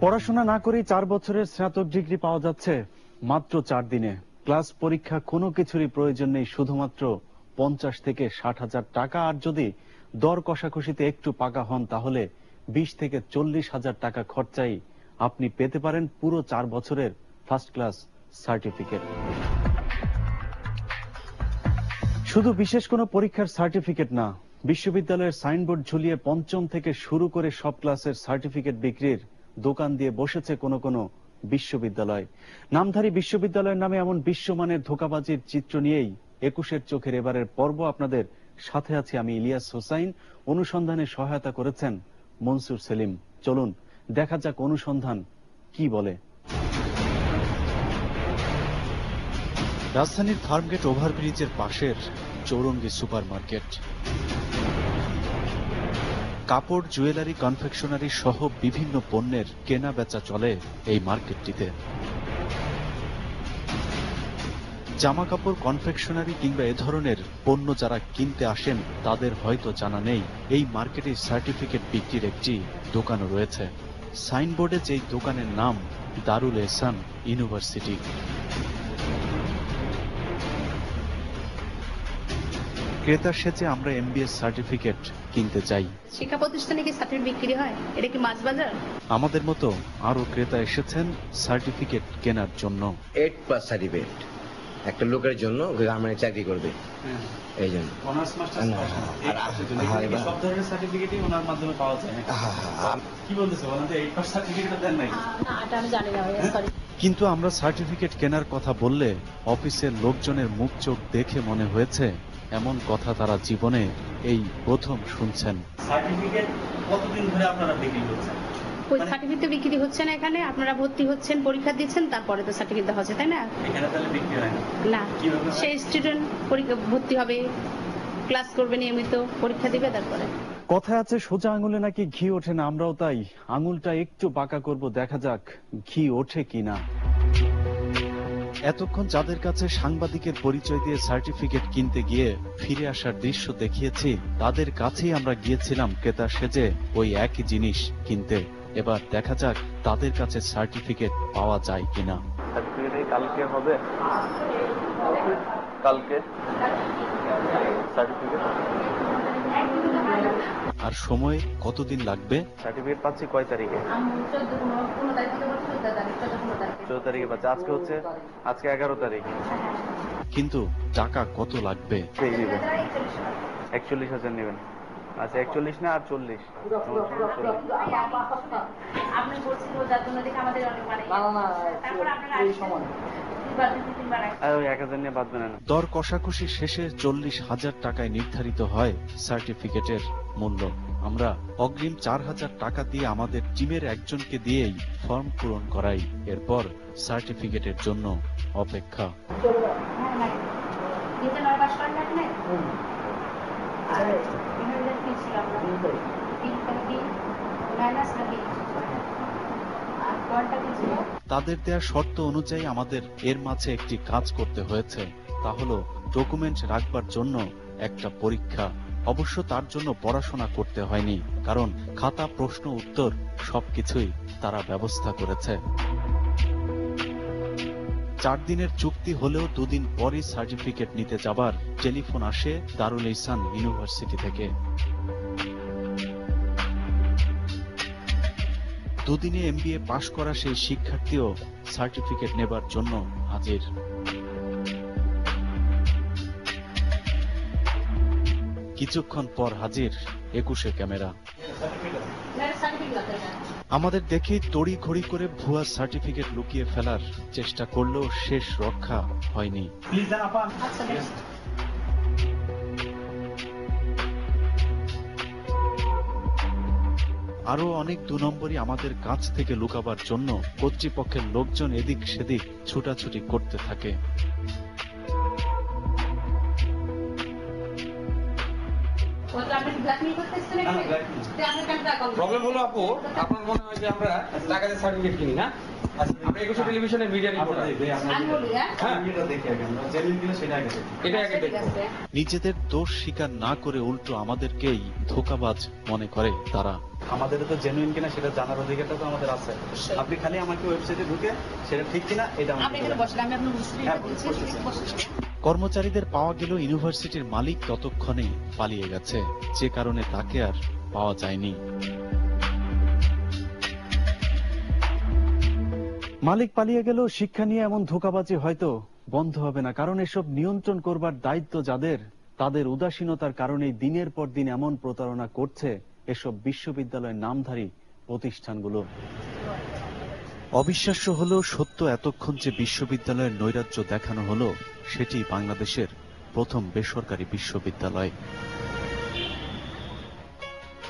পড়াশোনা না করেই 4 বছরের স্নাতক ডিগ্রি পাওয়া যাচ্ছে মাত্র 4 দিনে। ক্লাস পরীক্ষা কোনো কিছুরই প্রয়োজন নেই, শুধুমাত্র 50 থেকে 60,000 টাকা। আর যদি দর কষাকষিতে একটু পাকা হন তাহলে 20 থেকে 40,000 টাকা খরচাই আপনি পেতে পারেন পুরো 4 বছরের ফার্স্ট ক্লাস সার্টিফিকেট। শুধু বিশেষ কোনো পরীক্ষার সার্টিফিকেট না, বিশ্ববিদ্যালয়ের সাইনবোর্ড ঝুলিয়ে পঞ্চম থেকে শুরু করে সব ক্লাসের সার্টিফিকেট বিক্রির দোকান দিয়ে বসেছে কোনো কোনো বিশ্ববিদ্যালয়। নামধারী বিশ্ববিদ্যালয়ের নামে এমন বিশ্বমানের ধোঁকাবাজির চিত্র নিয়েই 21-এর চোখের এবারের পর্ব। আপনাদের সাথে আছি আমি ইলিয়াস হোসাইন। অনুসন্ধানে সহায়তা করেছেন মনসুর সেলিম। চলুন দেখা যাক অনুসন্ধান কি বলে। রাজধানীর ফার্মগেট ওভারব্রিজের পাশের চৌরঙ্গী সুপার মার্কেট। কাপড়, জুয়েলারি, কনফেকশনারি সহ বিভিন্ন পণ্যের কেনা বেচা চলে এই মার্কেটটিতে। জামা কাপড়, কনফেকশনারি কিংবা এ ধরনের পণ্য যারা কিনতে আসেন তাদের হয়তো জানা নেই এই মার্কেটে সার্টিফিকেট বিক্রির একটি দোকানও রয়েছে। সাইনবোর্ডে যেই দোকানের নাম দারুল এহসান ইউনিভার্সিটি। ক্রেতা সেজে আমরা এমবিএস সার্টিফিকেট কিনতে চাই। শিক্ষা প্রতিষ্ঠানে কি সার্টিফিকেট বিক্রি হয়? এটা কি মাছ বাজার? আমাদের মতো আরো ক্রেতা এসেছেন সার্টিফিকেট কেনার জন্য। 8+ সার্টিফিকেট একটা লোকের জন্য গ্রামে চাকরি করবে, এই জন্য অনার্স মাস্টার্স সব ধরনের সার্টিফিকেটই ওনার মাধ্যমে পাওয়া যায়। কি বলতেছে বলেন তো, 8 পাস সার্টিফিকেটটা দেন নাই? না, এটা আমি জানি না, সরি। কিন্তু আমরা সার্টিফিকেট কেনার কথা বললে অফিসের লোকজনের মুখ চোখ দেখে মনে হয়েছে এমন কথা তারা জীবনে এই প্রথম শুনছেন। সার্টিফিকেট কতদিন ধরে আপনারা বিক্রি করছেন? ওই সার্টিফিকেট বিক্রি হচ্ছে না এখানে। আপনারা ভর্তি হচ্ছেন, পরীক্ষা দিচ্ছেন, তারপরে তো সার্টিফিকেট দেওয়া হচ্ছে, তাই না? এখানে তাহলে বিক্রি হয় না? না, সেই স্টুডেন্ট পরীক্ষা ভর্তি হবে, ক্লাস করবে, নিয়মিত পরীক্ষা দিবে, তারপরে। কথা আছে সোজা আঙুলে নাকি ঘি ওঠে না। আমরাও তাই আঙুলটা একটু বাঁকা করব, দেখা যাক ঘি ওঠে কিনা। এতক্ষণ যাদের কাছে সাংবাদিকের পরিচয় দিয়ে সার্টিফিকেট কিনতে গিয়ে ফিরে আসার দৃশ্য দেখিয়েছি, তাদের কাছেই আমরা গিয়েছিলাম ক্রেতা সেজে ওই একই জিনিস কিনতে। এবার দেখা যাক তাদের কাছে সার্টিফিকেট পাওয়া যায় কিনা। সার্টিফিকেট কালকে হবে, কালকে সার্টিফিকেট। আর সময় কতদিন লাগবে? সার্টিফিকেট পাচ্ছি কয় তারিখে? 14 তারিখে পাচ্ছি। আজকে হচ্ছে, আজকে 11 তারিখ। কিন্তু টাকা কত লাগবে? 41,000 নেবেন? আচ্ছা, 41 না আর 40? আপনি বলছিলেন যার জন্য দেখে আমাদের অনেক মানে তারপর আপনারা এই সময় দর কষাকষি শেষে 40,000 টাকায় নির্ধারিত হয় সার্টিফিকেটের মূল্য। আমরা অগ্রিম 4,000 টাকা দিয়ে আমাদের টিমের একজনকে দিয়েই ফর্ম পূরণ করাই। এরপর সার্টিফিকেটের জন্য অপেক্ষা। তাদের দেয়া শর্ত অনুযায়ী আমাদের এর মাঝে একটি কাজ করতে হয়েছে, তা হলো ডকুমেন্ট রাখবার জন্য একটা পরীক্ষা। অবশ্য তার জন্য পড়াশোনা করতে হয়নি, কারণ খাতা, প্রশ্ন, উত্তর সবকিছুই তারা ব্যবস্থা করেছে। 4 দিনের চুক্তি হলেও 2 দিন পরই সার্টিফিকেট নিতে যাবার টেলিফোন আসে দারুল এহসান ইউনিভার্সিটি থেকে। 2 দিনে এমবিএ পাশ করা সেই শিক্ষার্থীও সার্টিফিকেট নেবার জন্য হাজির। কিছুক্ষণ পর হাজির 21-এ ক্যামেরা। আমাদের দেখেই তড়ি ঘড়ি করে ভুয়া সার্টিফিকেট লুকিয়ে ফেলার চেষ্টা করলেও শেষ রক্ষা হয়নি। আরো অনেক 2 নম্বরই আমাদের কাছ থেকে লুকাবার জন্য কর্তৃপক্ষের লোকজন এদিক সেদিক ছুটাছুটি করতে থাকে। প্রবলেম হলো আপু, আপনার মনে হয় যে আমরা টাকাতে সার্টিফিকেট কিনি না? আমরা একুশে টেলিভিশনের মিডিয়া রিপোর্টার। নিজেদের দোষ স্বীকার না করে উল্টো আমাদেরকেই ধোঁকাবাজ মনে করে তারা। আমাদের তো জেনুইন কিনা সেটা জানার অধিকারটা তো আমাদের আছে। আপনি খালি আমাকে ওয়েবসাইটে ঢুকে সেটা ঠিক কিনা এটা কর্মচারীদের পাওয়া গেল, ইউনিভার্সিটির মালিক ততক্ষণে পালিয়ে গেছে, যে কারণে তাকে আর পাওয়া যায়নি। মালিক পালিয়ে গেল, শিক্ষা নিয়ে এমন ধোঁকাবাজি হয়তো বন্ধ হবে না, কারণ এসব নিয়ন্ত্রণ করবার দায়িত্ব যাদের, তাদের উদাসীনতার কারণেই দিনের পর দিন এমন প্রতারণা করছে এসব বিশ্ববিদ্যালয়ের নামধারী প্রতিষ্ঠানগুলো। অবিশ্বাস্য হলেও সত্য, এতক্ষণ যে বিশ্ববিদ্যালয়ের নৈরাজ্য দেখানো হলো সেটি বাংলাদেশের প্রথম বেসরকারি বিশ্ববিদ্যালয়।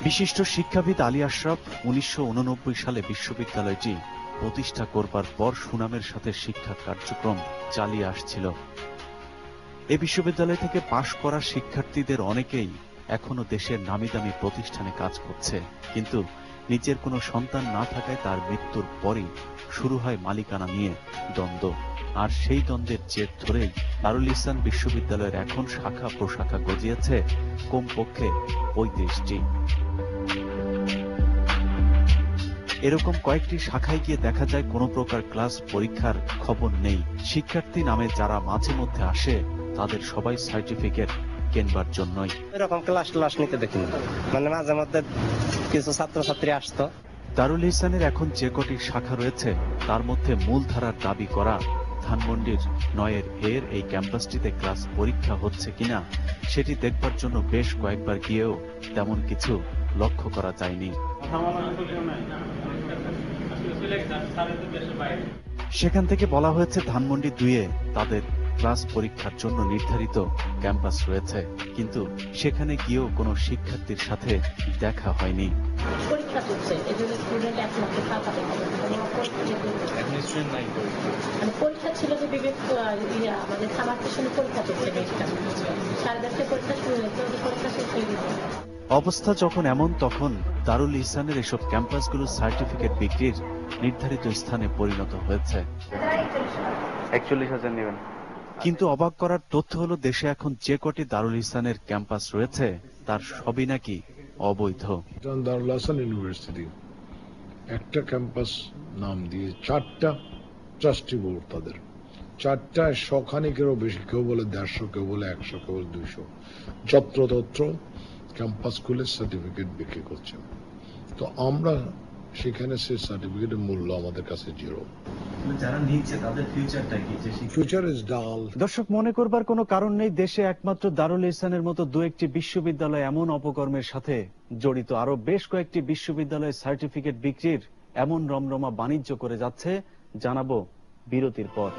বিশিষ্ট শিক্ষাবিদ আলী আশরাফ 1989 সালে বিশ্ববিদ্যালয়টি প্রতিষ্ঠা করবার পর সুনামের সাথে শিক্ষা কার্যক্রম চালিয়ে আসছিল। এই বিশ্ববিদ্যালয় থেকে পাশ করা শিক্ষার্থীদের অনেকেই এখনো দেশের নামিদামি প্রতিষ্ঠানে কাজ করছে, কিন্তু নিজের কোনো সন্তান না থাকায় তার মৃত্যুর পরই শুরু হয় মালিকানা নিয়ে দ্বন্দ্ব। আর সেই দ্বন্দ্বের জের ধরেই দারুল ইহসান বিশ্ববিদ্যালয়ের এখন শাখা প্রশাখা গজিয়েছে কমপক্ষে 35টি। এরকম কয়েকটি শাখায় গিয়ে দেখা যায় কোনো প্রকার ক্লাস পরীক্ষার খবর নেই। শিক্ষার্থী নামে যারা মাঝে মধ্যে আসে তাদের সবাই সার্টিফিকেট কেনবার জন্যই। এরকম ক্লাস নিতে দেখিনি, মানে মাঝে মধ্যে কিছু ছাত্রছাত্রী আসতো। দারুল ইহসানের এখন যে কটি শাখা রয়েছে তার মধ্যে মূলধারার দাবি করা ধানমন্ডির 9 এর এই ক্যাম্পাসটিতে ক্লাস পরীক্ষা হচ্ছে কিনা সেটি দেখবার জন্য বেশ কয়েকবার গিয়েও তেমন কিছু লক্ষ্য করা যায়নি। সেখান থেকে বলা হয়েছে ধানমন্ডি 2-এ তাদের ক্লাস পরীক্ষার জন্য নির্ধারিত ক্যাম্পাস রয়েছে, কিন্তু সেখানে গিয়েও কোনো শিক্ষার্থীর সাথে দেখা হয়নি। পরীক্ষা ছিল যে বিবেক আমাদের খাবার পেছনে পরীক্ষা চলছে, 10:30 পরীক্ষা শুরু হয়েছে, পরীক্ষা শেষ হয়ে গেছে। অবস্থা যখন এমন, তখন দারুল ইহসানের এসব ক্যাম্পাসগুলো সার্টিফিকেট বিক্রির নির্ধারিত স্থানে পরিণত হয়েছে। 41,000 নেবেন। কিন্তু অবাক করার তথ্য হলো, দেশে এখন যে কটি দারুল ইহসানের ক্যাম্পাস রয়েছে তার সবই নাকি অবৈধ। দারুল ইহসান ইউনিভার্সিটি একটা ক্যাম্পাস নাম দিয়ে 4টা ট্রাস্টি বোর্ড, তাদের 4টায় 100 খানিকেরও বেশি, কেউ বলে 150, কেউ বলে 100, কেউ বলে 200 যত্রতত্র ক্যাম্পাস খুলে সার্টিফিকেট বিক্রি করছেন। তো আমরা সেখানে সেই সার্টিফিকেটের মূল্য আমাদের কাছে জিরো। যারা নিচ্ছে তাদের ফিউচারটা কি? ফিউচার ইজ ডাল। দর্শক, মনে করবার কোনো কারণ নেই, দেশে একমাত্র দারুল ইহসানের মতো 2-1টি বিশ্ববিদ্যালয় এমন অপকর্মের সাথে জড়িত। আরো বেশ কয়েকটি বিশ্ববিদ্যালয়ের সার্টিফিকেট বিক্রির এমন রমরমা বাণিজ্য করে যাচ্ছে। জানাবো বিরতির পর।